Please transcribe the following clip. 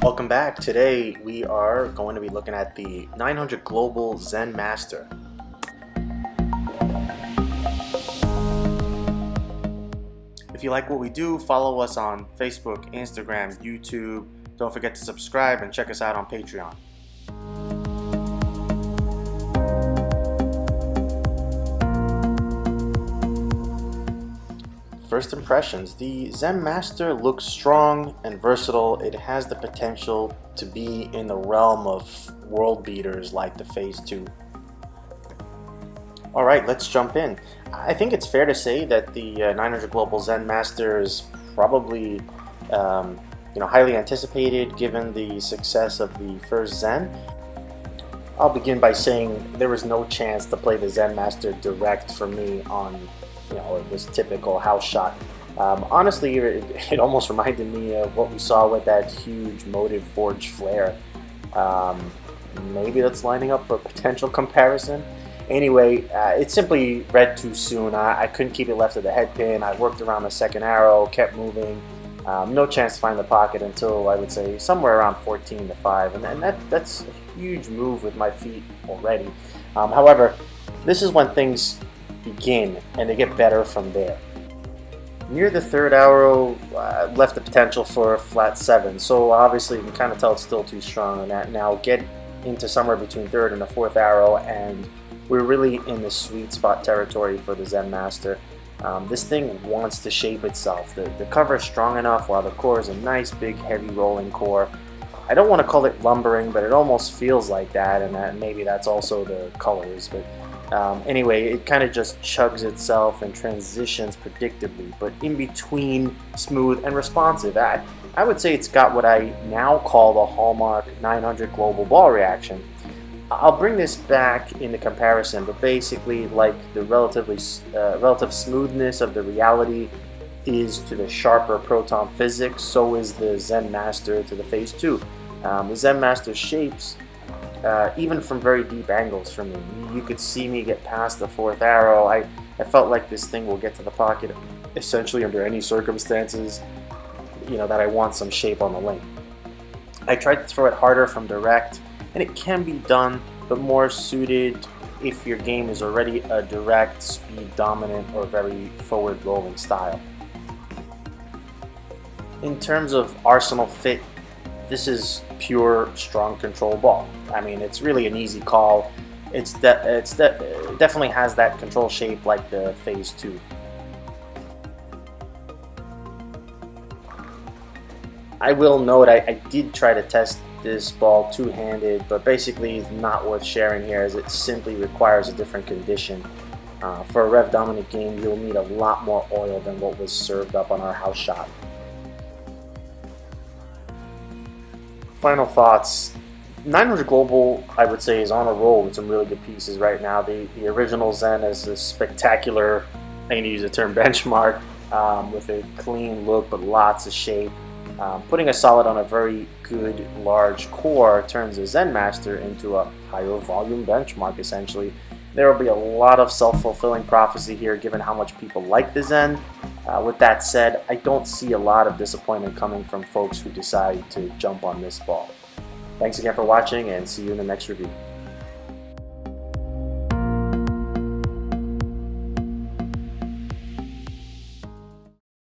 Welcome back. Today we are going to be looking at the 900 Global Zen Master. If you like what we do, follow us on Facebook, Instagram, YouTube. Don't forget to subscribe and check us out on Patreon. First impressions. The Zen Master looks strong and versatile. It has the potential to be in the realm of world beaters like the Phase 2. Alright, let's jump in. I think it's fair to say that the 900 Global Zen Master is probably highly anticipated given the success of the first Zen. I'll begin by saying there was no chance to play the Zen Master direct for me on this typical house shot. Honestly, it almost reminded me of what we saw with that huge motive forged flare. Maybe that's lining up for a potential comparison. Anyway, it simply read too soon. I couldn't keep it left of the head pin. I worked around the second arrow, kept moving. No chance to find the pocket until I would say somewhere around 14 to 5, and that's a huge move with my feet already. However, this is when things begin and they get better from there. Near the third arrow left the potential for a flat 7, so obviously you can kind of tell it's still too strong on that. Now get into somewhere between third and the fourth arrow and we're really in the sweet spot territory for the Zen Master. This thing wants to shape itself. The cover is strong enough while the core is a nice big heavy rolling core. I don't want to call it lumbering, but it almost feels like that, and maybe that's also the colors. But anyway, it kind of just chugs itself and transitions predictably, but in between smooth and responsive. I would say it's got what I now call the hallmark 900 global ball reaction. I'll bring this back in the comparison, but basically like the relative smoothness of the reality is to the sharper proton physics, so is the Zen Master to the Phase 2. The Zen Master shapes even from very deep angles for me. You could see me get past the fourth arrow. I felt like this thing will get to the pocket essentially under any circumstances, that I want some shape on the lane. I tried to throw it harder from direct, and it can be done, but more suited if your game is already a direct, speed dominant, or very forward rolling style. In terms of arsenal fit, this is pure strong control ball. I mean, it's really an easy call. It definitely has that control shape like the Phase 2. I will note I did try to test this ball two-handed, but basically it's not worth sharing here as it simply requires a different condition. For a rev dominant game, you'll need a lot more oil than what was served up on our house shot. Final thoughts. 900 Global, I would say, is on a roll with some really good pieces right now. The original Zen is a spectacular, I'm going to use the term benchmark, with a clean look but lots of shape. Putting a solid on a very good large core turns the Zen Master into a higher volume benchmark essentially. There will be a lot of self-fulfilling prophecy here given how much people like the Zen. With that said, I don't see a lot of disappointment coming from folks who decide to jump on this ball. Thanks again for watching and see you in the next review.